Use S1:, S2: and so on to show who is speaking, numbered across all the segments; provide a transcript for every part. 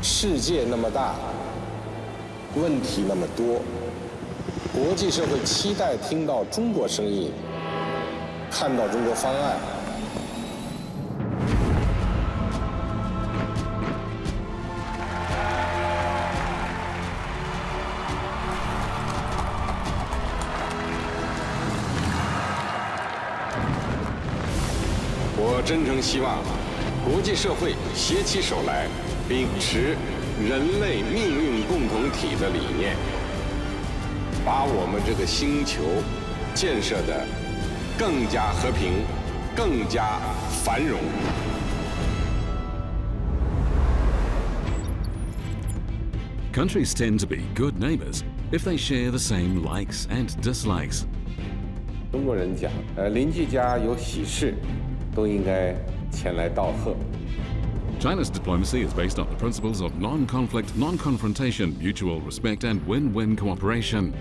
S1: 世界那么大，问题那么多，国际社会期待听到中国声音，看到中国方案。我真诚希望国际社会携起手来，秉持人类命运共同体的理念，把我们这个星球建设得更加和平，更加繁荣。
S2: Countries tend to be good neighbors if they share the same likes and dislikes.
S1: 中国人讲，邻居家有喜事，都应该前来道贺。
S2: China's diplomacy is based on the principles of non-conflict, non-confrontation, mutual respect and win-win cooperation.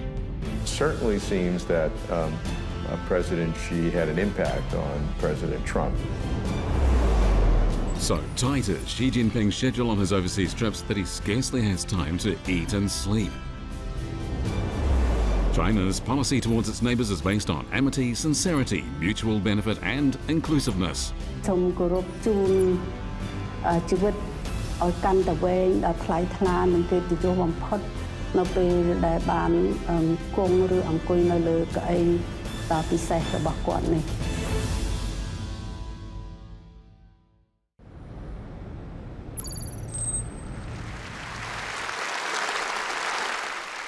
S3: It certainly seems that President Xi had an impact on President Trump.
S2: So tight is Xi Jinping's schedule on his overseas trips that he scarcely has time to eat and sleep. China's policy towards its neighbours is based on amity, sincerity, mutual benefit and inclusiveness.
S4: សូមគោរពជូនជីវិតឲ្យកាន់តែវែងដល់ថ្លៃថ្លានិងកិត្តិយសបំផុតនៅពេលដែលបានគង់ឬអង្គុយនៅលើកៅអីដ៏ពិសេសរបស់គាត់នេះ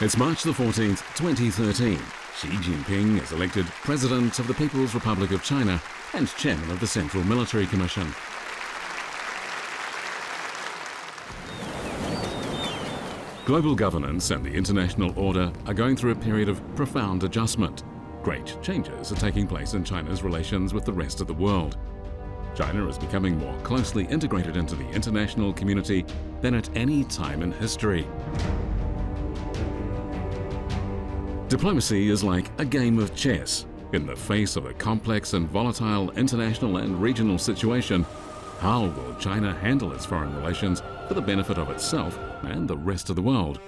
S2: It's March the 14th, 2013. Xi Jinping is elected President of the People's Republic of China and Chairman of the Central Military Commission. Global governance and the international order are going through a period of profound adjustment. Great changes are taking place in China's relations with the rest of the world. China is becoming more closely integrated into the international community than at any time in history. Diplomacy is like a game of chess. In the face of a complex and volatile international and regional situation, how will China handle its foreign relations for the benefit of itself and the rest of the world?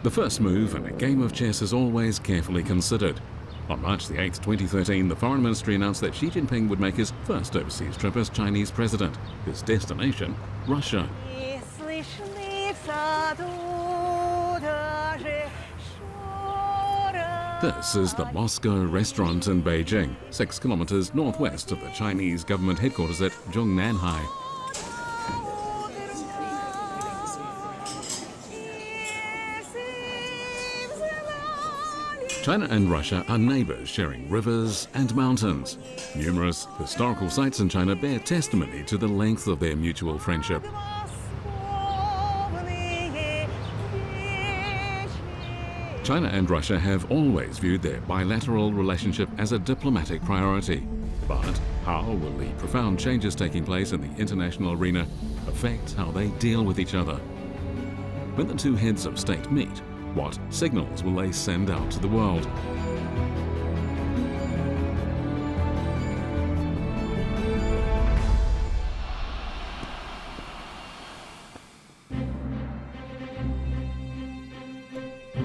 S2: The first move in a game of chess is always carefully considered. On March the 8th, 2013, the Foreign Ministry announced that Xi Jinping would make his first overseas trip as Chinese president. His destination, Russia. This is the Moscow restaurant in Beijing, 6 kilometers northwest of the Chinese government headquarters at Zhongnanhai. China and Russia are neighbours sharing rivers and mountains. Numerous historical sites in China bear testimony to the length of their mutual friendship. China and Russia have always viewed their bilateral relationship as a diplomatic priority. But how will the profound changes taking place in the international arena affect how they deal with each other? When the two heads of state meet, what signals will they send out to the world?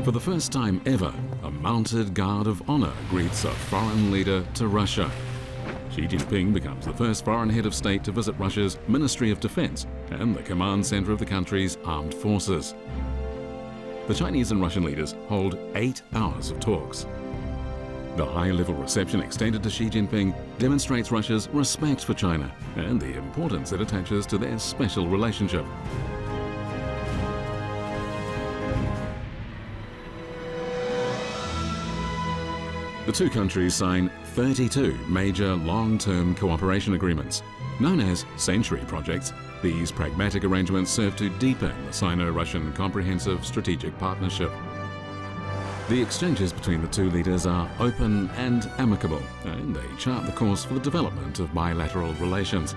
S2: For the first time ever, a mounted guard of honor greets a foreign leader to Russia. Xi Jinping becomes the first foreign head of state to visit Russia's Ministry of Defense and the command center of the country's armed forces. The Chinese and Russian leaders hold 8 hours of talks. The high-level reception extended to Xi Jinping demonstrates Russia's respect for China and the importance it attaches to their special relationship. The two countries sign 32 major long-term cooperation agreements. Known as Century Projects, these pragmatic arrangements serve to deepen the Sino-Russian Comprehensive Strategic Partnership. The exchanges between the two leaders are open and amicable, and they chart the course for the development of bilateral relations.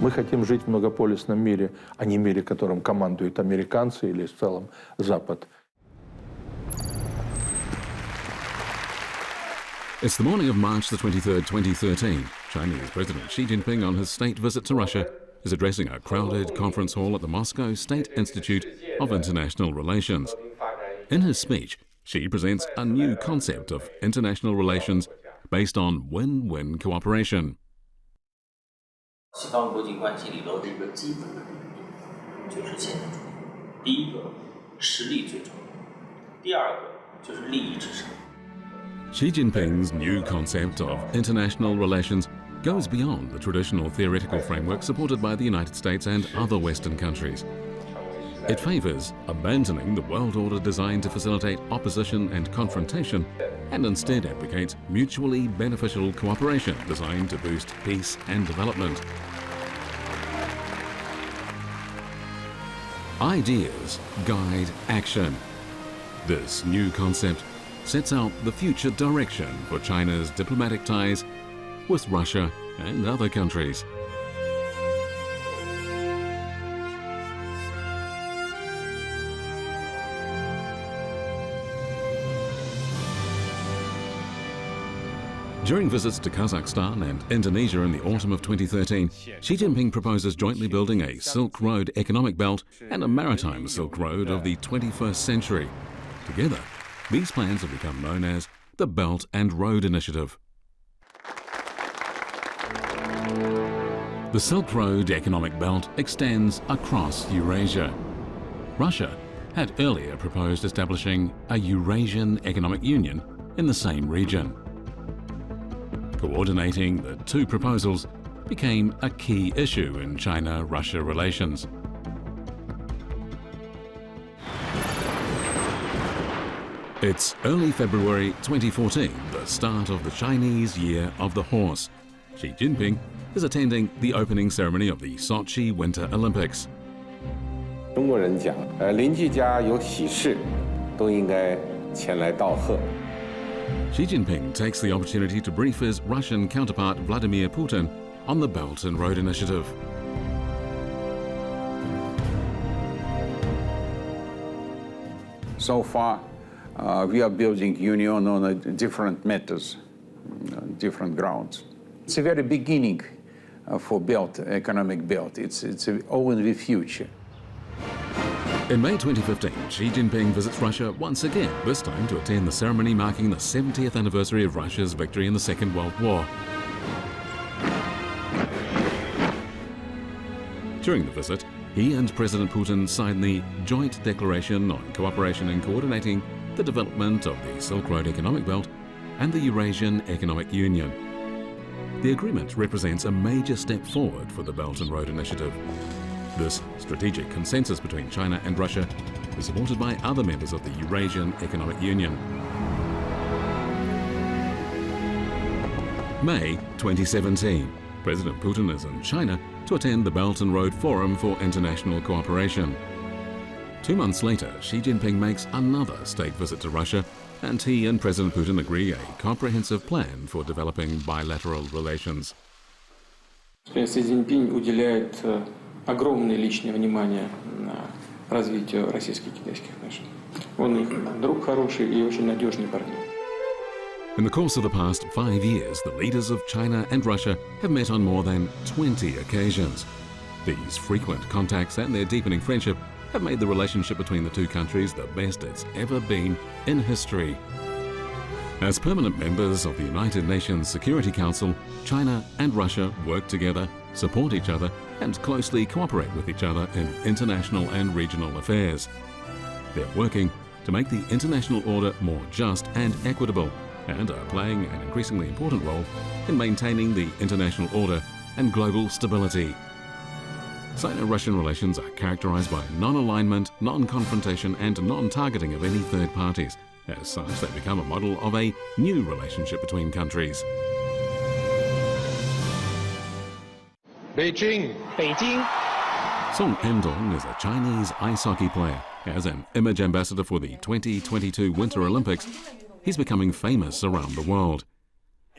S5: Мы хотим жить в многополюсном мире, а не мире, которым командуют американцы или в целом Запад.
S2: It's the morning of March the 23rd, 2013. Chinese President Xi Jinping, on his state visit to Russia, is addressing a crowded conference hall at the Moscow State Institute of International Relations. In his speech, Xi presents a new concept of international relations based on win-win cooperation.
S6: 西方国际关系里头这个基本的原理就是现实主义。第一个，实力最重要；第二个就是利益至上。
S2: Xi Jinping's new concept of international relations goes beyond the traditional theoretical framework supported by the United States and other Western countries. It favors abandoning the world order designed to facilitate opposition and confrontation, and instead advocates mutually beneficial cooperation designed to boost peace and development. Ideas guide action. This new concept sets out the future direction for China's diplomatic ties with Russia and other countries. During visits to Kazakhstan and Indonesia in the autumn of 2013, Xi Jinping proposes jointly building a Silk Road economic belt and a maritime Silk Road of the 21st century. Together, these plans have become known as the Belt and Road Initiative. The Silk Road economic belt extends across Eurasia. Russia had earlier proposed establishing a Eurasian Economic Union in the same region. Coordinating the two proposals became a key issue in China-Russia relations. It's early February 2014, the start of the Chinese Year of the Horse. Xi Jinping is attending the opening ceremony of the Sochi Winter Olympics.
S7: 中国人讲，邻居家有喜事，都应该前来道贺。
S2: Xi Jinping takes the opportunity to brief his Russian counterpart Vladimir Putin on the Belt and Road Initiative.
S8: So far, we are building union on different matters, different grounds. It's a very beginning for belt, economic belt. It's all in the future.
S2: In May 2015, Xi Jinping visits Russia once again, this time to attend the ceremony marking the 70th anniversary of Russia's victory in the Second World War. During the visit, he and President Putin signed the Joint Declaration on Cooperation in Coordinating the Development of the Silk Road Economic Belt and the Eurasian Economic Union. The agreement represents a major step forward for the Belt and Road Initiative. This strategic consensus between China and Russia is supported by other members of the Eurasian Economic Union. May 2017. President Putin is in China to attend the Belt and Road Forum for International Cooperation. 2 months later, Xi Jinping makes another state visit to Russia, and he and President Putin agree a comprehensive plan for developing bilateral relations.
S9: Си Цзиньпинь уделяет огромное личное внимание развитию российско-китайских отношений. Он их друг хороший и очень надежный партнер.
S2: In the course of the past 5 years, the leaders of China and Russia have met on more than 20 occasions. These frequent contacts and their deepening friendship have made the relationship between the two countries the best it's ever been in history. As permanent members of the United Nations Security Council, China and Russia work together, support each other, and closely cooperate with each other in international and regional affairs. They're working to make the international order more just and equitable, and are playing an increasingly important role in maintaining the international order and global stability. Sino-Russian relations are characterized by non-alignment, non-confrontation, and non-targeting of any third parties. As such, they become a model of a new relationship between countries.
S10: Beijing.
S2: Song Pendong is a Chinese ice hockey player. As an image ambassador for the 2022 Winter Olympics, he's becoming famous around the world.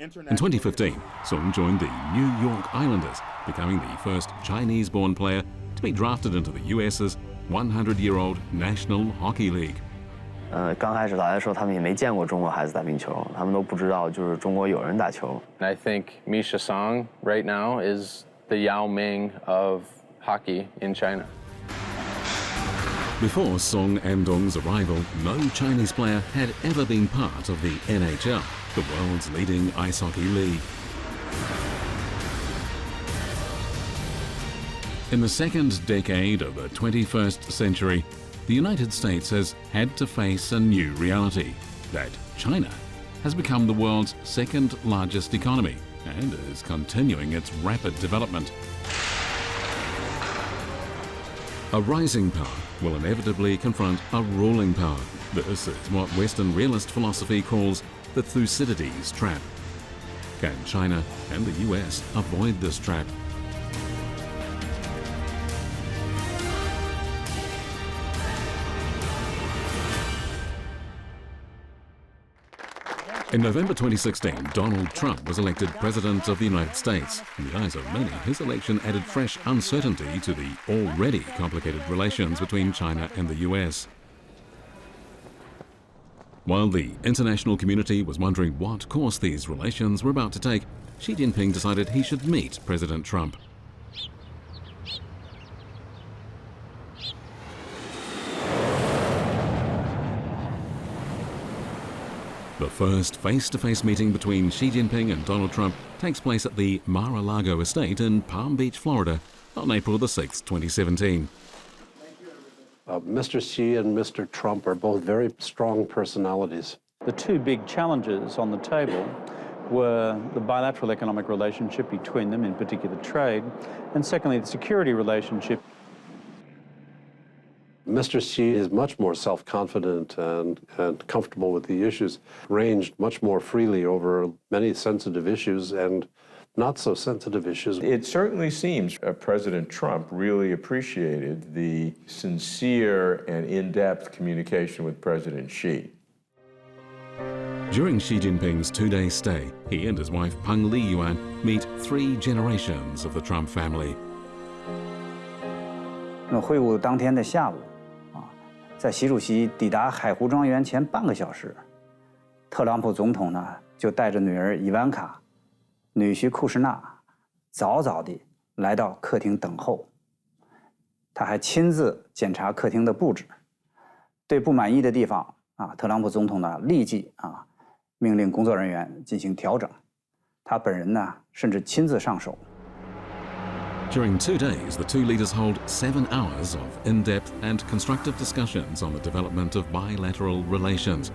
S2: In 2015, Sung joined the New York Islanders, becoming the first Chinese-born player to be drafted into the US's 100-year-old National Hockey League.
S10: 刚开始来的时候，他们也没见过中国孩子打冰球，他们都不知道就是中国有人打球。
S11: I think Misha Song right now is the Yao Ming of hockey in China.
S2: Before Song Andong's arrival, no Chinese player had ever been part of the NHL, the world's leading ice hockey league. In the second decade of the 21st century, the United States has had to face a new reality, that China has become the world's second largest economy and is continuing its rapid development. A rising power will inevitably confront a ruling power. This is what Western realist philosophy calls the Thucydides trap. Can China and the US avoid this trap? In November 2016, Donald Trump was elected President of the United States. In the eyes of many, his election added fresh uncertainty to the already complicated relations between China and the US. While the international community was wondering what course these relations were about to take, Xi Jinping decided he should meet President Trump. The first face-to-face meeting between Xi Jinping and Donald Trump takes place at the Mar-a-Lago estate in Palm Beach, Florida, on April the 6th, 2017.
S12: Mr. Xi and Mr. Trump are both very strong personalities.
S13: The two big challenges on the table were the bilateral economic relationship between them, in particular trade, and secondly, the security relationship.
S12: Mr. Xi is much more self-confident and comfortable with the issues, ranged much more freely over many sensitive issues and not so sensitive issues.
S3: It certainly seems President Trump really appreciated the sincere and in-depth communication with President Xi.
S2: During Xi Jinping's two-day stay, he and his wife Peng Liyuan meet 3 generations of the Trump family.
S14: 会晤当天的下午，在习主席抵达海湖庄园前半个小时，特朗普总统呢就带着女儿伊万卡、女婿库什纳，早早地来到客厅等候。他还亲自检查客厅的布置，对不满意的地方特朗普总统呢立即命令工作人员进行调整。他本人呢甚至亲自上手。
S2: During 2 days, the two leaders hold 7 hours of in-depth and constructive discussions on the development of bilateral relations.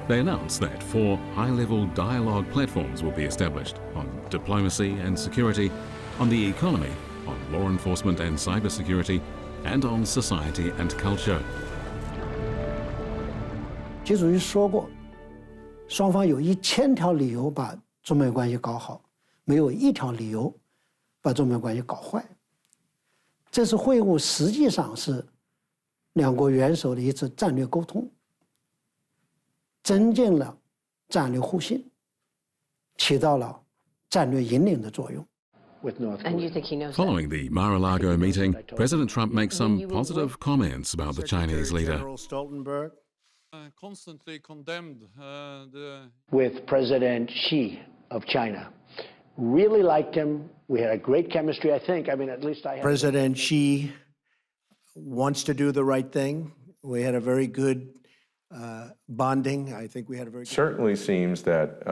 S2: They announced that 4 high-level dialogue platforms will be established on diplomacy and security, on the economy, on law enforcement and cybersecurity, and on society and culture.
S15: 习主席说过，双方有1000条理由把中美关系搞好，没有1条理由 把中美关系搞坏，这次会晤实际上是两国元首的一次战略沟通，增进了战略互信，起到了战略引领的作用。
S2: Following the Mar-a-Lago meeting, President Trump makes some positive comments about the Chinese leader.
S16: Constantly condemned
S17: with President Xi of China. Really liked him. We had a great chemistry, I think. I mean, at least I had.
S18: President Xi wants to do the right thing. We had a very good bonding. I think we had a very good...
S3: Certainly seems that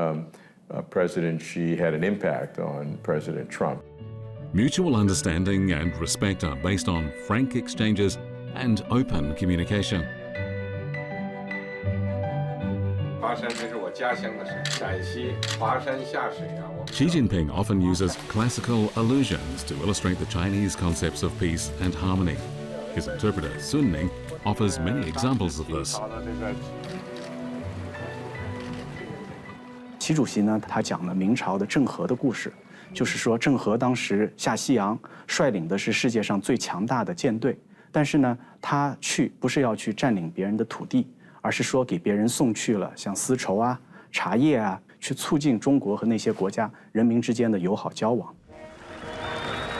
S3: President Xi had an impact on President Trump.
S2: Mutual understanding and respect are based on frank exchanges and open communication. Xi Jinping often uses classical allusions to illustrate the Chinese concepts of peace and harmony. His interpreter, Sun Ning, offers many examples of this.
S19: 习主席呢，他讲了明朝的郑和的故事，就是说郑和当时下西洋，率领的是世界上最强大的舰队，但是呢，他不是要去占领别人的土地，而是说给别人送去了像丝绸啊、茶叶啊，去促进中国和那些国家人民之间的友好交往。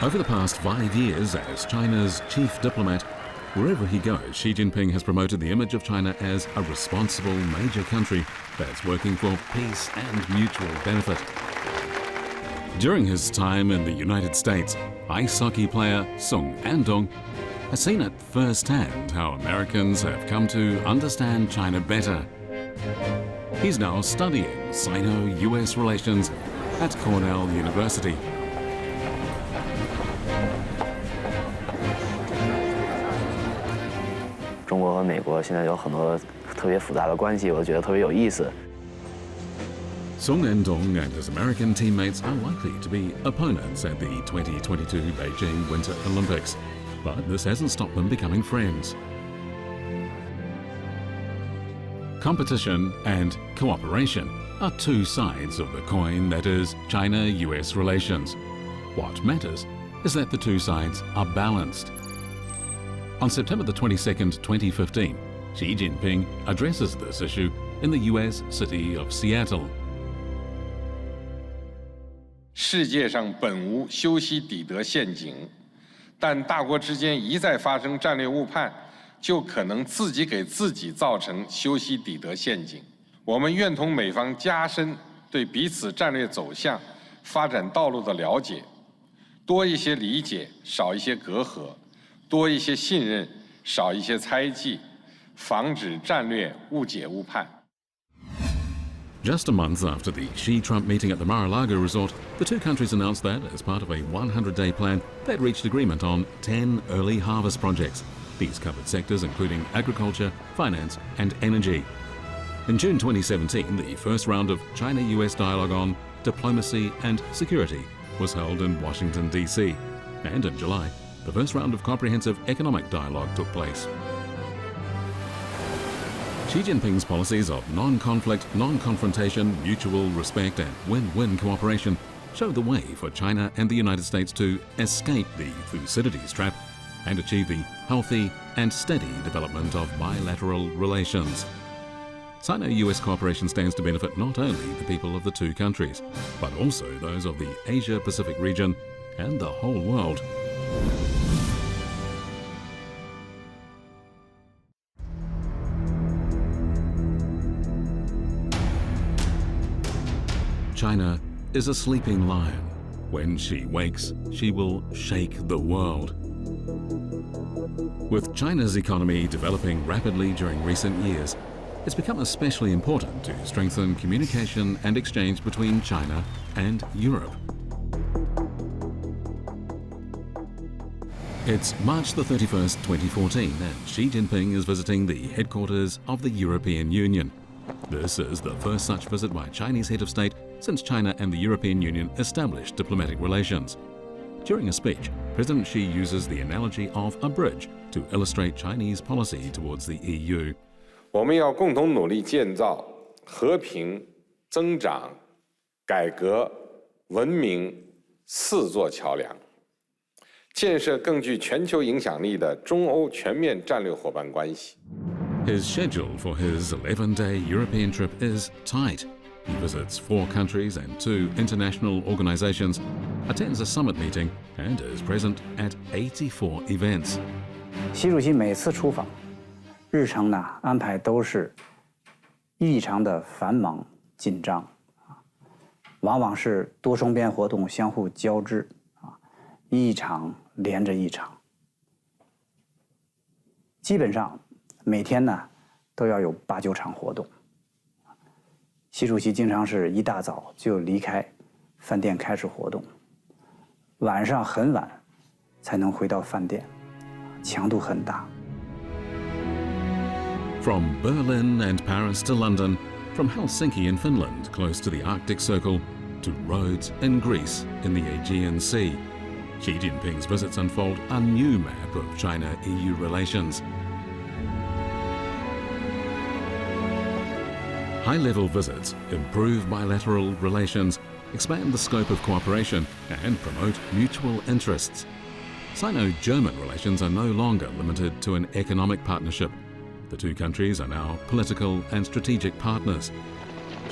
S2: Over the past 5 years as China's chief diplomat, wherever he goes, Xi Jinping has promoted the image of China as a responsible major country that's working for peace and mutual benefit. During his time in the United States, ice hockey player Sung Andong has seen at first hand how Americans have come to understand China better. He's now studying Sino-US relations at Cornell University.
S10: 中国和美国现在有很多特别复杂的关系，我觉得特别有意思。
S2: Sung Andong and his American teammates are likely to be opponents at the 2022 Beijing Winter Olympics, but this hasn't stopped them becoming friends. Competition and cooperation are two sides of the coin that is China-US relations. What matters is that the two sides are balanced. On September the 22nd, 2015, Xi Jinping addresses this issue in the US city of Seattle.
S7: 世界上本无修昔底德陷阱，但大国之间一再发生战略误判，就可能自己给自己造成修昔底德陷阱。我们愿同美方加深对彼此战略走向、发展道路的了解，多一些理解，少一些隔阂；多一些信任，少一些猜忌，防止战略误解误判。
S2: Just a month after the Xi-Trump meeting at the Mar-a-Lago resort, the two countries announced that, as part of a 100-day plan, they'd reached agreement on 10 early harvest projects. These covered sectors including agriculture, finance and energy. In June 2017, the first round of China-US dialogue on diplomacy and security was held in Washington, D.C. And in July, the first round of comprehensive economic dialogue took place. Xi Jinping's policies of non-conflict, non-confrontation, mutual respect and win-win cooperation show the way for China and the United States to escape the Thucydides trap and achieve the healthy and steady development of bilateral relations. Sino-US cooperation stands to benefit not only the people of the two countries, but also those of the Asia-Pacific region and the whole world. China is a sleeping lion. When she wakes, she will shake the world. With China's economy developing rapidly during recent years, it's become especially important to strengthen communication and exchange between China and Europe. It's March the 31st, 2014, and Xi Jinping is visiting the headquarters of the European Union. This is the first such visit by a Chinese head of state since China and the European Union established diplomatic relations. During a speech, President Xi uses the analogy of a bridge to illustrate Chinese policy towards the EU.
S7: 我们要共同努力建造和平、增长、改革、文明四座桥梁，建设更具全球影响力的中欧全面战略伙伴关系。
S2: His schedule for his 11-day European trip is tight. He visits 4 countries and 2 international organizations, attends a summit meeting, and is present at 84 events.
S14: 习主席每次出访，日程呢安排都是异常的繁忙紧张，往往是多双边活动相互交织，一场连着一场。基本上每天呢都要有8、9场活动。 习主席经常是一大早就离开饭店开始活动，晚上很晚才能回到饭店，强度很大。
S2: From Berlin and Paris to London, from Helsinki in Finland close to the Arctic Circle, to Rhodes in Greece in the Aegean Sea, Xi Jinping's visits unfold a new map of China-EU relations. High-level visits improve bilateral relations, expand the scope of cooperation, and promote mutual interests. Sino-German relations are no longer limited to an economic partnership. The two countries are now political and strategic partners.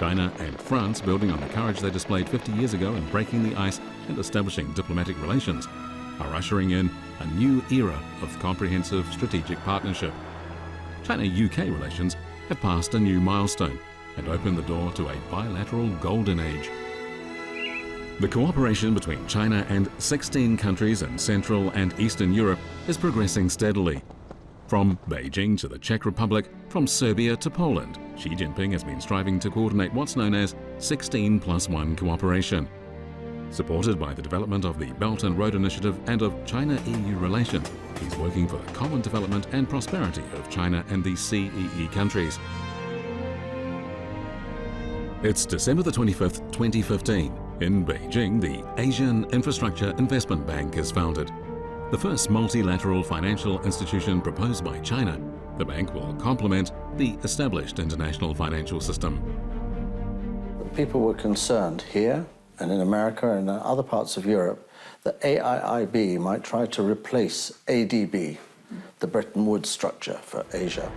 S2: China and France, building on the courage they displayed 50 years ago in breaking the ice and establishing diplomatic relations, are ushering in a new era of comprehensive strategic partnership. China-UK relations have passed a new milestone and opened the door to a bilateral golden age. The cooperation between China and 16 countries in Central and Eastern Europe is progressing steadily. From Beijing to the Czech Republic, from Serbia to Poland, Xi Jinping has been striving to coordinate what's known as 16+1 cooperation. Supported by the development of the Belt and Road Initiative and of China-EU relations, he's working for the common development and prosperity of China and the CEE countries. It's December the 25th, 2015. In Beijing, the Asian Infrastructure Investment Bank is founded. The first multilateral financial institution proposed by China, the bank will complement the established international financial system.
S16: People were concerned here and in America and in other parts of Europe that AIIB might try to replace ADB, the Bretton Woods structure for Asia.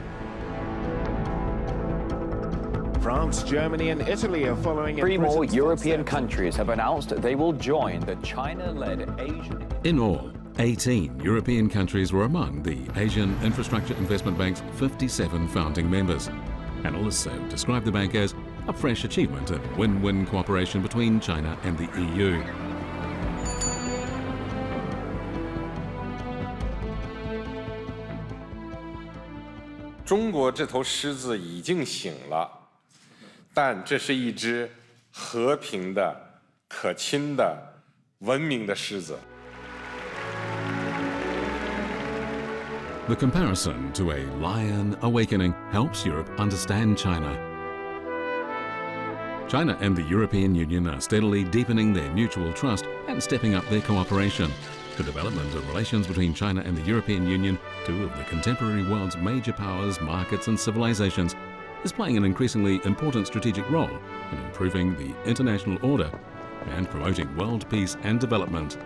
S20: France, Germany and Italy are following.
S21: 3 more European countries have announced they will join the China-led Asian...
S2: In all, 18 European countries were among the Asian Infrastructure Investment Bank's 57 founding members. Analysts have described the bank as a fresh achievement in win-win cooperation between China and the EU.
S7: "中国这头狮子已经醒了，但这是一只和平的、可亲的、文明的狮子。"
S2: The comparison to a lion awakening helps Europe understand China. China and the European Union are steadily deepening their mutual trust and stepping up their cooperation. The development of relations between China and the European Union, two of the contemporary world's major powers, markets and civilizations, is playing an increasingly important strategic role in improving the international order and promoting world peace and development.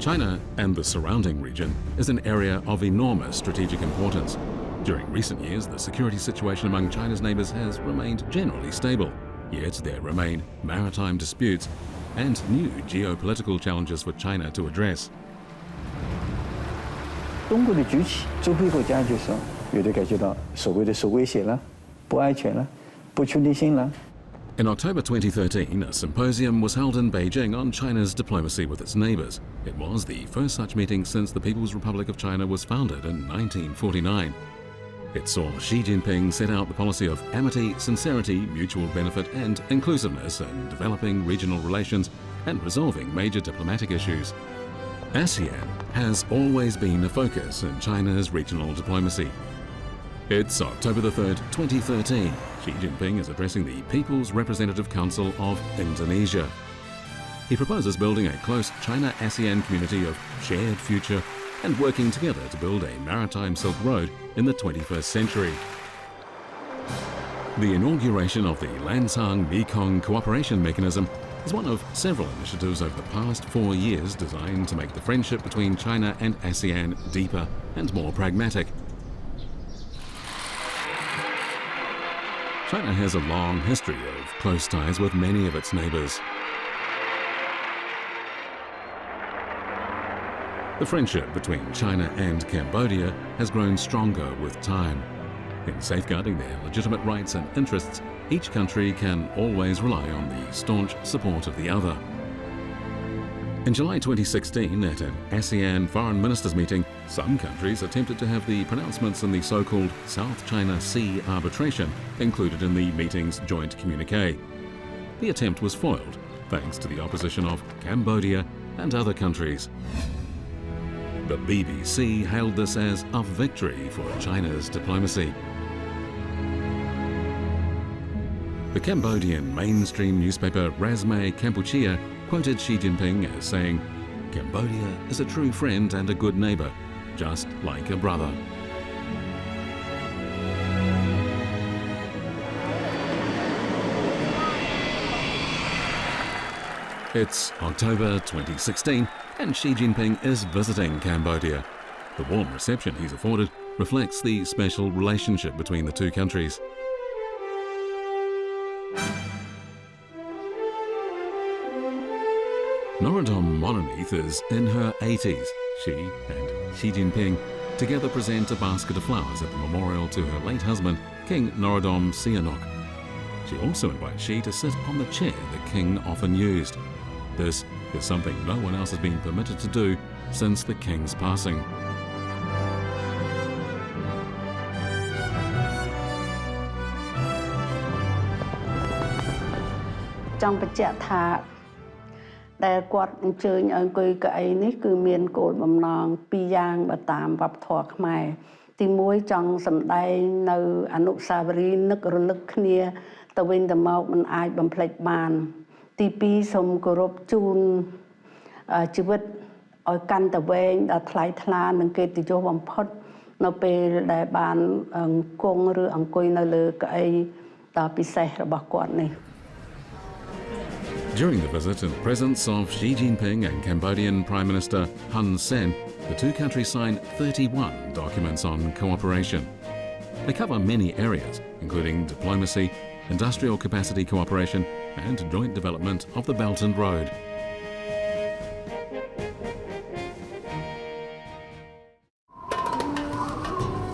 S2: China and the surrounding region is an area of enormous strategic importance. During recent years, the security situation among China's neighbors has remained generally stable, yet there remain maritime disputes and new geopolitical challenges for China to address.
S14: 中国的崛起，周边国家就是有的感觉到所谓的受威胁了、不安全了、不确定性了。
S2: In October 2013, a symposium was held in Beijing on China's diplomacy with its neighbors. It was the first such meeting since the People's Republic of China was founded in 1949. It saw Xi Jinping set out the policy of amity, sincerity, mutual benefit and inclusiveness in developing regional relations and resolving major diplomatic issues. ASEAN has always been a focus in China's regional diplomacy. It's October the 3rd, 2013. Xi Jinping is addressing the People's Representative Council of Indonesia. He proposes building a close China-ASEAN community of shared future and working together to build a maritime Silk Road in the 21st century. The inauguration of the Lancang-Mekong Cooperation Mechanism is one of several initiatives over the past 4 years designed to make the friendship between China and ASEAN deeper and more pragmatic. China has a long history of close ties with many of its neighbors. The friendship between China and Cambodia has grown stronger with time. In safeguarding their legitimate rights and interests, each country can always rely on the staunch support of the other. In July 2016, at an ASEAN Foreign Ministers meeting, some countries attempted to have the pronouncements in the so-called South China Sea arbitration included in the meeting's joint communique. The attempt was foiled, thanks to the opposition of Cambodia and other countries. The BBC hailed this as a victory for China's diplomacy. The Cambodian mainstream newspaper Razme Kampuchea quoted Xi Jinping as saying, "Cambodia is a true friend and a good neighbor, just like a brother." It's October 2016 and Xi Jinping is visiting Cambodia. The warm reception he's afforded reflects the special relationship between the two countries. Norodom Moronith is in her 80s. She and Xi Jinping together present a basket of flowers at the memorial to her late husband, King Norodom Sihanouk. She also invites Xi to sit on the chair the king often used. This is something no one else has been permitted to do since the king's passing.
S4: Trong បញ្ជាក់ថាដែលគាត់អញ្ជើញឲ្យអង្គុយកៅអីនេះគឺមានគោលបំណងពីរយ៉ាងបើតាមវប្បធម៌ខ្មែរទី1ចង់សម្ដែងនៅអនុស្សាវរីយ៍នឹករលឹកគ្នាទៅវិញទៅមកមិនអាចបំភ្លេចបានទី2សូមគោរពជូនជីវិតឲ្យកាន់តែវែងដល់ថ្លៃថ្លានិងកិត្តិយសបំផុតនៅពេលដែលបានគង់ឬអង្គុយនៅលើកៅអីដ៏ពិសេសរបស់គាត់នេះ
S2: During the visit in the presence of Xi Jinping and Cambodian Prime Minister Hun Sen, the two countries signed 31 documents on cooperation. They cover many areas, including diplomacy, industrial capacity cooperation, and joint development of the Belt and Road.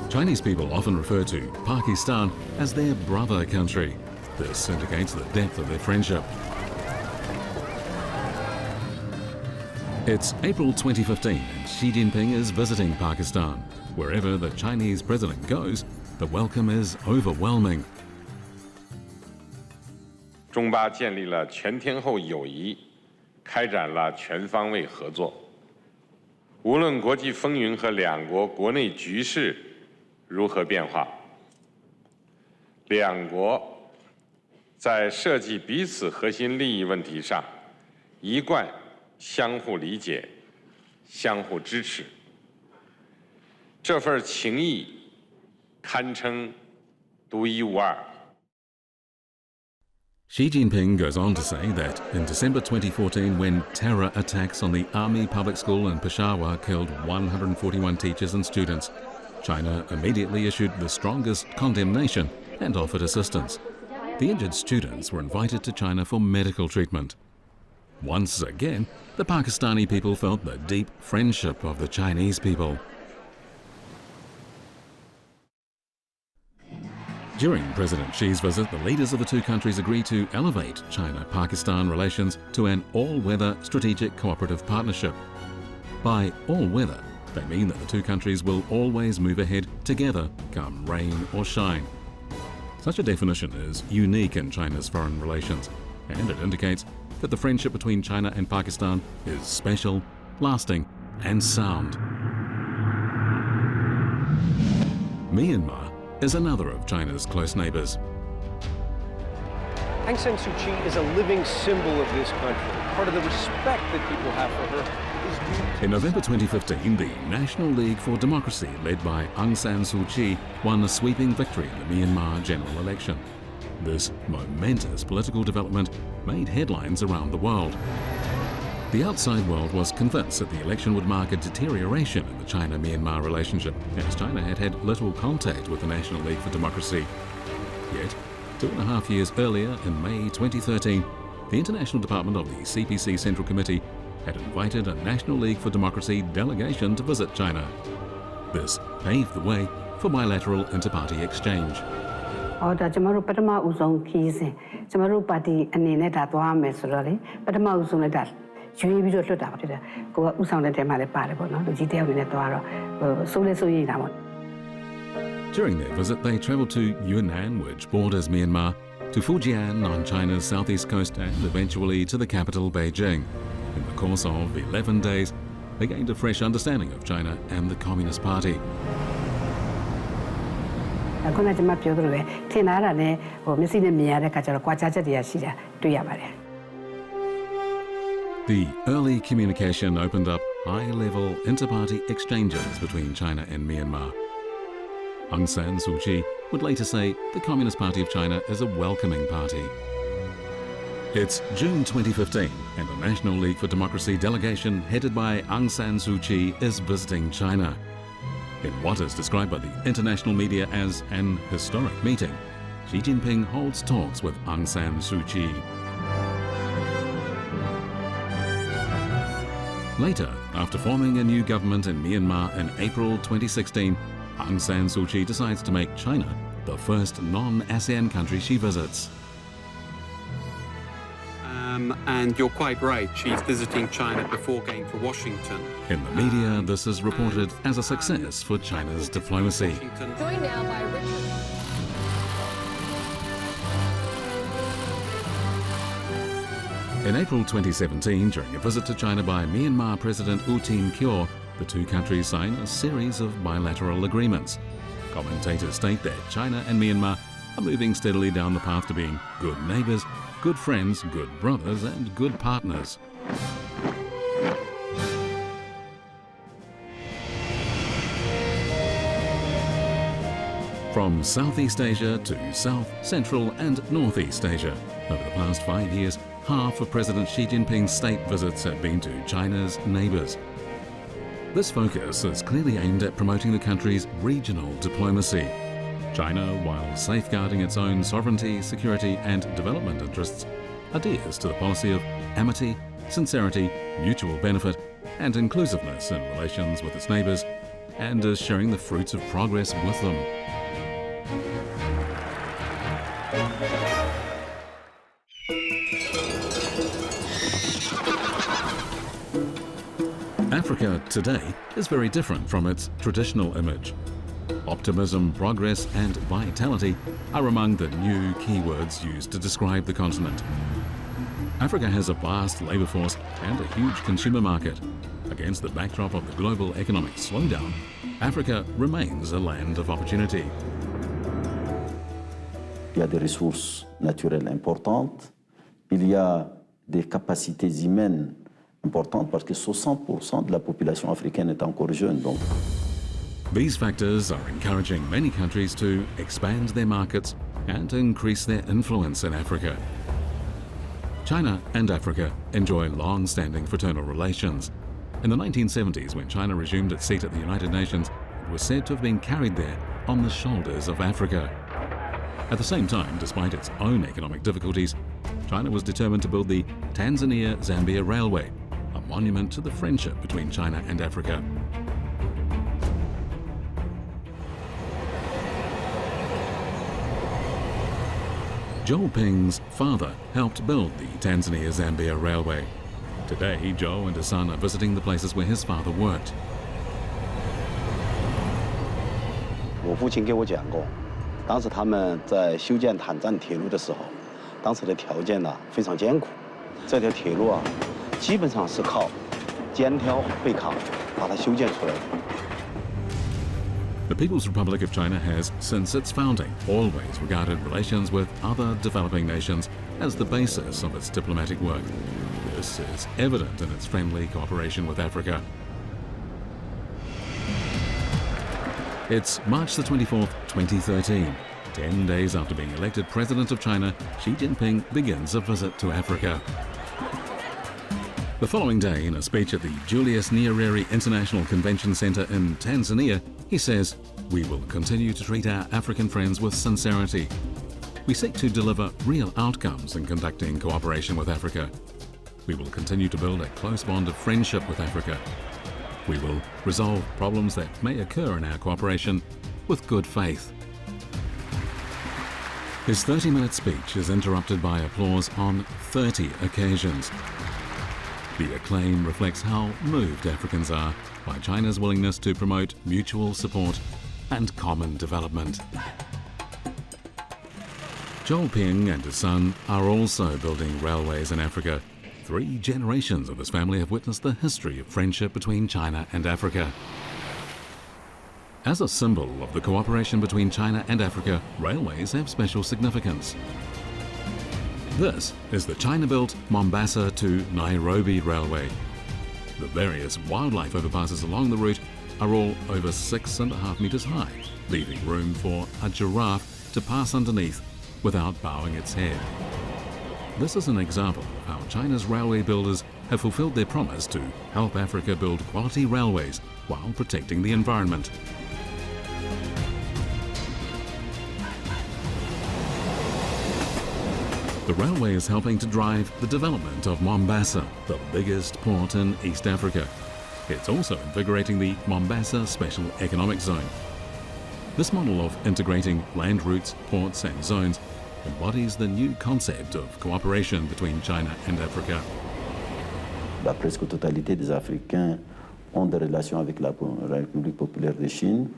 S2: Chinese people often refer to Pakistan as their brother country. This indicates the depth of their friendship. It's April 2015 and Xi Jinping is visiting Pakistan. Wherever the Chinese president goes, the welcome is overwhelming.
S7: 中巴建立了全天候友谊，开展了全方位合作。无论国际风云和两国国内局势如何变化，两国在涉及彼此核心利益问题上，一贯 相互理解，相互支持，这份情谊堪称独一无二。
S2: Xi Jinping goes on to say that in December 2014, when terror attacks on the Army Public School in Peshawar killed 141 teachers and students, China immediately issued the strongest condemnation and offered assistance. The injured students were invited to China for medical treatment. Once again, the Pakistani people felt the deep friendship of the Chinese people. During President Xi's visit, the leaders of the two countries agreed to elevate China-Pakistan relations to an all-weather strategic cooperative partnership. By all-weather, they mean that the two countries will always move ahead together, come rain or shine. Such a definition is unique in China's foreign relations, and it indicates that the friendship between China and Pakistan is special, lasting, and sound. Myanmar is another of China's close neighbours.
S1: Aung San Suu Kyi is a living symbol of this country. Part of the respect that people have for her is due.
S2: In November 2015, the National League for Democracy, led by Aung San Suu Kyi, won a sweeping victory in the Myanmar general election. This momentous political development made headlines around the world. The outside world was convinced that the election would mark a deterioration in the China-Myanmar relationship, as China had had little contact with the National League for Democracy. Yet, 2.5 years earlier, in May 2013, the International Department of the CPC Central Committee had invited a National League for Democracy delegation to visit China. This paved the way for bilateral inter-party exchange.
S4: ဒါကျမတို့ပထမဦးဆုံးခီးစဉ်ကျမတို့ပါတီအနေနဲ့ဒါသွားမယ်ဆိုတော့လေပထမဦးဆုံးလည်းဒါရွေးပြီးတော့လွှတ်တာဖြစ်တယ်ကိုကဥဆောင်တဲ့တဲမှာလည်းပါတယ်ပေါ့နော်လူကြီးတယောက်အနေနဲ့သွားတော့စိုးလဲစိုးရိမ်တာပေါ့
S2: During their visit, they travelled to Yunnan, which borders Myanmar, to Fujian on China's southeast coast, and eventually to the capital, Beijing. In the course of 11 days, they gained a fresh understanding of China and the Communist Party.
S4: ခုနကကျွန်မပြောသလိုပဲထင်ထားတာနဲ့မျက်စိနဲ့မြင်ရတဲ့အခါကျတော့ကြွားကြားချက်တွေကရှိတာတွေ့ရပါတယ်
S2: The early communication opened up high-level inter-party exchanges between China and Myanmar. Aung San Suu Kyi would later say the Communist Party of China is a welcoming party. It's June 2015, and the National League for Democracy delegation headed by Aung San Suu Kyi is visiting China. In what is described by the international media as an historic meeting, Xi Jinping holds talks with Aung San Suu Kyi. Later, after forming a new government in Myanmar in April 2016, Aung San Suu Kyi decides to make China the first non-ASEAN country she visits.
S5: And you're quite right, she's visiting China before going to Washington.
S2: In the media, this is reported as a success for China's diplomacy.
S22: Joined now by Richard.
S2: In April 2017, during a visit to China by Myanmar President U Tin Kyaw, the two countries sign a series of bilateral agreements. Commentators state that China and Myanmar are moving steadily down the path to being good neighbours, good friends, good brothers, and good partners. From Southeast Asia to South, Central, and Northeast Asia, over the past 5 years, half of President Xi Jinping's state visits have been to China's neighbours. This focus is clearly aimed at promoting the country's regional diplomacy. China, while safeguarding its own sovereignty, security, and development interests, adheres to the policy of amity, sincerity, mutual benefit, and inclusiveness in relations with its neighbours, and is sharing the fruits of progress with them. Africa today is very different from its traditional image. Optimism, progress, and vitality are among the new keywords used to describe the continent. Africa has a vast labour force and a huge consumer market. Against the backdrop of the global economic slowdown, Africa remains a land of opportunity.
S23: Il y a des ressources naturelles importantes, il y a des capacités humaines importantes parce que 60% de la population africaine est encore jeune. Donc.
S2: These factors are encouraging many countries to expand their markets and increase their influence in Africa. China and Africa enjoy long-standing fraternal relations. In the 1970s, when China resumed its seat at the United Nations, it was said to have been carried there on the shoulders of Africa. At the same time, despite its own economic difficulties, China was determined to build the Tanzania-Zambia Railway, a monument to the friendship between China and Africa. Zhou Ping's father helped build the Tanzania-Zambia Railway. Today, Zhou and his son are visiting the places where his father worked.
S24: 我父亲给我讲过，当时他们在修建坦赞铁路的时候，当时的条件呢非常艰苦。这条铁路啊，基本上是靠肩挑背扛把它修建出来的。
S2: The People's Republic of China has, since its founding, always regarded relations with other developing nations as the basis of its diplomatic work. This is evident in its friendly cooperation with Africa. It's March the 24th, 2013. 10 days after being elected President of China, Xi Jinping begins a visit to Africa. The following day, in a speech at the Julius Nyerere International Convention Center in Tanzania, he says, "We will continue to treat our African friends with sincerity. We seek to deliver real outcomes in conducting cooperation with Africa. We will continue to build a close bond of friendship with Africa. We will resolve problems that may occur in our cooperation with good faith." His 30-minute speech is interrupted by applause on 30 occasions. The acclaim reflects how moved Africans are by China's willingness to promote mutual support and common development. Zhou Ping and his son are also building railways in Africa. 3 generations of his family have witnessed the history of friendship between China and Africa. As a symbol of the cooperation between China and Africa, railways have special significance. This is the China-built Mombasa to Nairobi Railway. The various wildlife overpasses along the route are all over 6.5 meters high, leaving room for a giraffe to pass underneath without bowing its head. This is an example of how China's railway builders have fulfilled their promise to help Africa build quality railways while protecting the environment. The railway is helping to drive the development of Mombasa, the biggest port in East Africa. It's also invigorating the Mombasa Special Economic Zone. This model of integrating land routes, ports and zones embodies the new concept of cooperation between China and Africa.
S23: La presque totalité des Africains ont des relations avec la République populaire de Chine.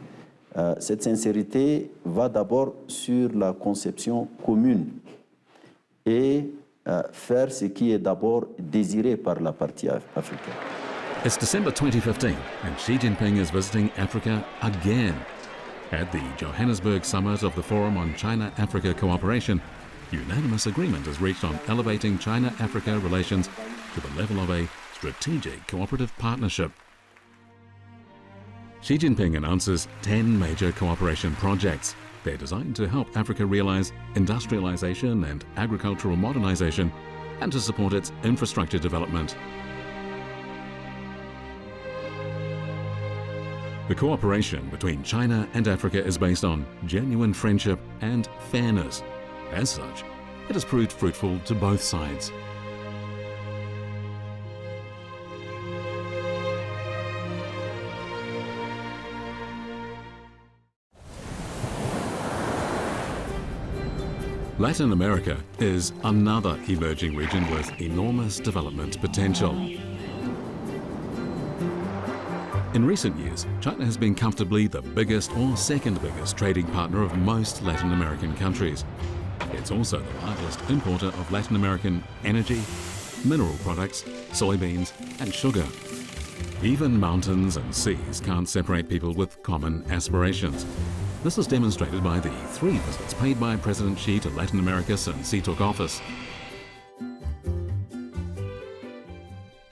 S23: Cette sincérité va d'abord sur la conception commune et faire ce qui est d'abord désiré par la partie africaine.
S2: It's December 2015 and Xi Jinping is visiting Africa again. At the Johannesburg summit of the Forum on China-Africa Cooperation, unanimous agreement is reached on elevating China-Africa relations to the level of a strategic cooperative partnership. Xi Jinping announces 10 major cooperation projects. They're designed to help Africa realize industrialization and agricultural modernization and to support its infrastructure development. The cooperation between China and Africa is based on genuine friendship and fairness. As such, it has proved fruitful to both sides. Latin America is another emerging region with enormous development potential. In recent years, China has been comfortably the biggest or second biggest trading partner of most Latin American countries. It's also the largest importer of Latin American energy, mineral products, soybeans and sugar. Even mountains and seas can't separate people with common aspirations. This is demonstrated by the 3 visits paid by President Xi to Latin America since he took office.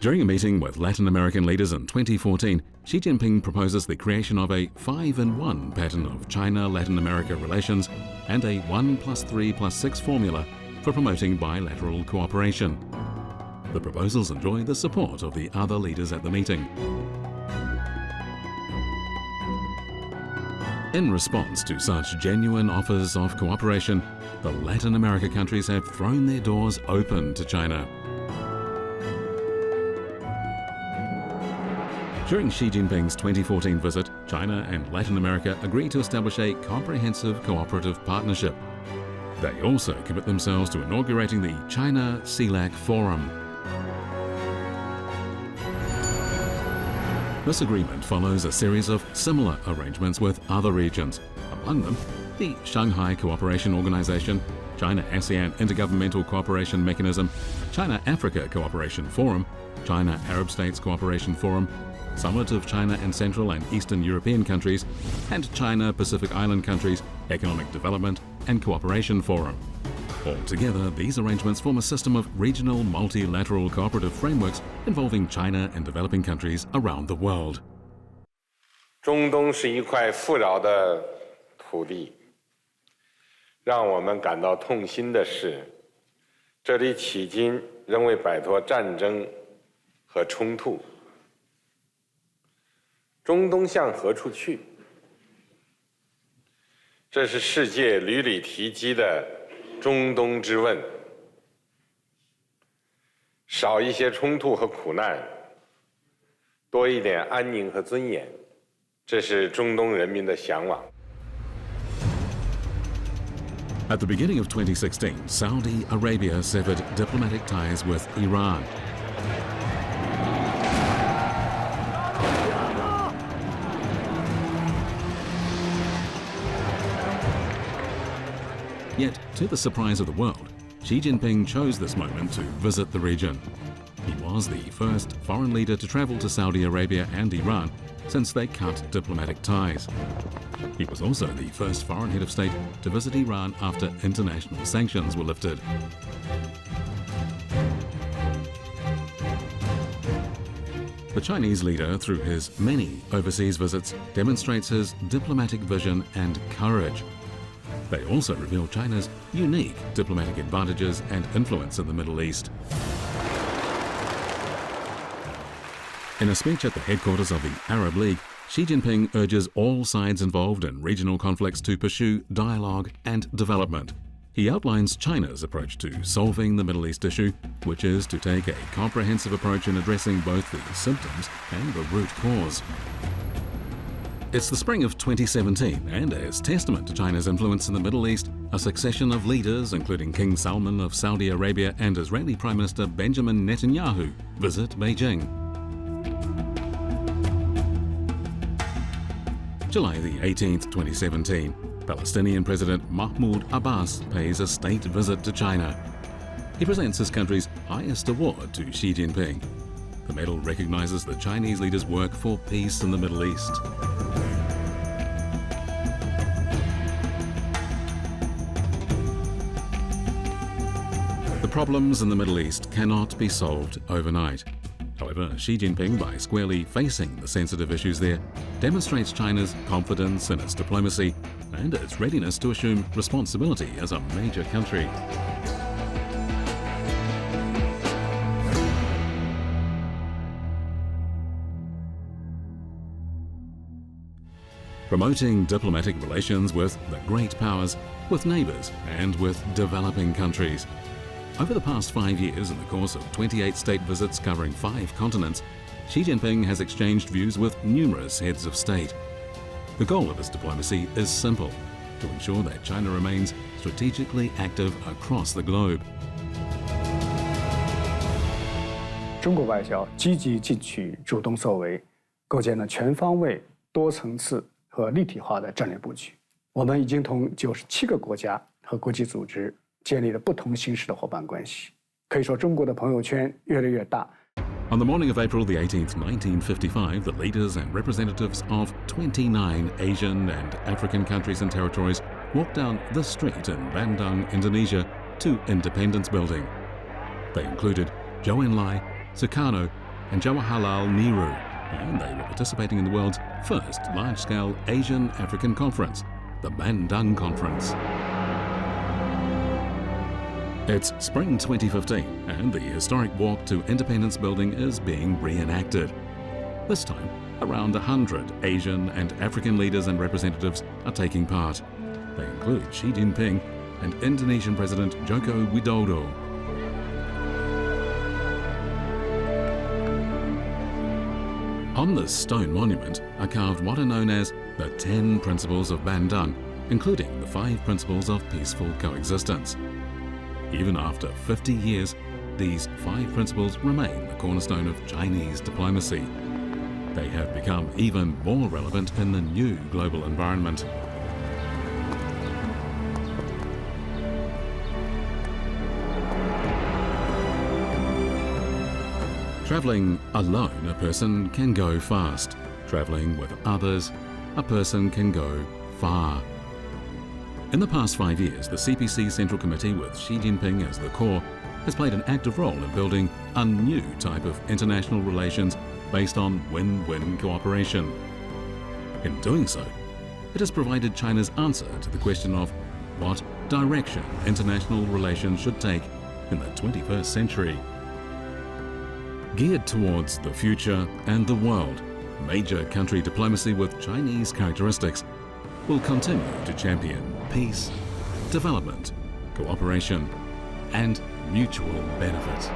S2: During a meeting with Latin American leaders in 2014, Xi Jinping proposes the creation of a 5-in-1 pattern of China-Latin America relations and a 1+3+6 formula for promoting bilateral cooperation. The proposals enjoy the support of the other leaders at the meeting. In response to such genuine offers of cooperation, the Latin America countries have thrown their doors open to China. During Xi Jinping's 2014 visit, China and Latin America agreed to establish a comprehensive cooperative partnership. They also commit themselves to inaugurating the China-CELAC Forum. This agreement follows a series of similar arrangements with other regions, among them the Shanghai Cooperation Organization, China-ASEAN Intergovernmental Cooperation Mechanism, China-Africa Cooperation Forum, China-Arab States Cooperation Forum, Summit of China and Central and Eastern European countries, and China-Pacific Island countries Economic Development and Cooperation Forum. Altogether, these arrangements form a system of regional multilateral cooperative frameworks involving China and developing countries around the world.
S7: 中东是一块富饶的土地，让我们感到痛心的是，这里迄今仍未摆脱战争和冲突。中东向何处去？这是世界屡屡提及的中东之问。少一些冲突和苦难，多一点安宁和尊严，这是中东人民的向往。
S2: At the beginning of 2016, Saudi Arabia severed diplomatic ties with Iran. Yet, to the surprise of the world, Xi Jinping chose this moment to visit the region. He was the first foreign leader to travel to Saudi Arabia and Iran since they cut diplomatic ties. He was also the first foreign head of state to visit Iran after international sanctions were lifted. The Chinese leader, through his many overseas visits, demonstrates his diplomatic vision and courage. They also reveal China's unique diplomatic advantages and influence in the Middle East. In a speech at the headquarters of the Arab League, Xi Jinping urges all sides involved in regional conflicts to pursue dialogue and development. He outlines China's approach to solving the Middle East issue, which is to take a comprehensive approach in addressing both the symptoms and the root cause. It's the spring of 2017, and as testament to China's influence in the Middle East, a succession of leaders, including King Salman of Saudi Arabia and Israeli Prime Minister Benjamin Netanyahu, visit Beijing. July the 18th, 2017. Palestinian President Mahmoud Abbas pays a state visit to China. He presents his country's highest award to Xi Jinping. The medal recognizes the Chinese leader's work for peace in the Middle East. The problems in the Middle East cannot be solved overnight. However, Xi Jinping, by squarely facing the sensitive issues there, demonstrates China's confidence in its diplomacy and its readiness to assume responsibility as a major country. Promoting diplomatic relations with the great powers, with neighbours and with developing countries. Over the past 5 years, in the course of 28 state visits covering 5 continents, Xi Jinping has exchanged views with numerous heads of state. The goal of his diplomacy is simple: to ensure that China remains strategically active across the globe.
S6: 中国外交积极进取、主动作为，构建了全方位、多层次和立体化的战略布局。我们已经同97个国家和国际组织建立了不同形式的伙伴关系。可以说，中国的朋友圈越来越大。
S2: On the morning of April the 18th, 1955, the leaders and representatives of 29 Asian and African countries and territories walked down the street in Bandung, Indonesia, to Independence Building. They included Zhou Enlai, Sukarno, and Jawaharlal Nehru, and they were participating in the world's first large-scale Asian-African conference, the Bandung Conference. It's spring 2015, and the historic walk to Independence Building is being reenacted. This time, around 100 Asian and African leaders and representatives are taking part. They include Xi Jinping and Indonesian President Joko Widodo. On this stone monument are carved what are known as the 10 Principles of Bandung, including the 5 Principles of Peaceful Coexistence. Even after 50 years, these 5 principles remain the cornerstone of Chinese diplomacy. They have become even more relevant in the new global environment. Traveling alone, a person can go fast. Traveling with others, a person can go far. In the past 5 years, the CPC Central Committee, with Xi Jinping as the core, has played an active role in building a new type of international relations based on win-win cooperation. In doing so, it has provided China's answer to the question of what direction international relations should take in the 21st century. Geared towards the future and the world, major country diplomacy with Chinese characteristics will continue to champion peace, development, cooperation, and mutual benefit.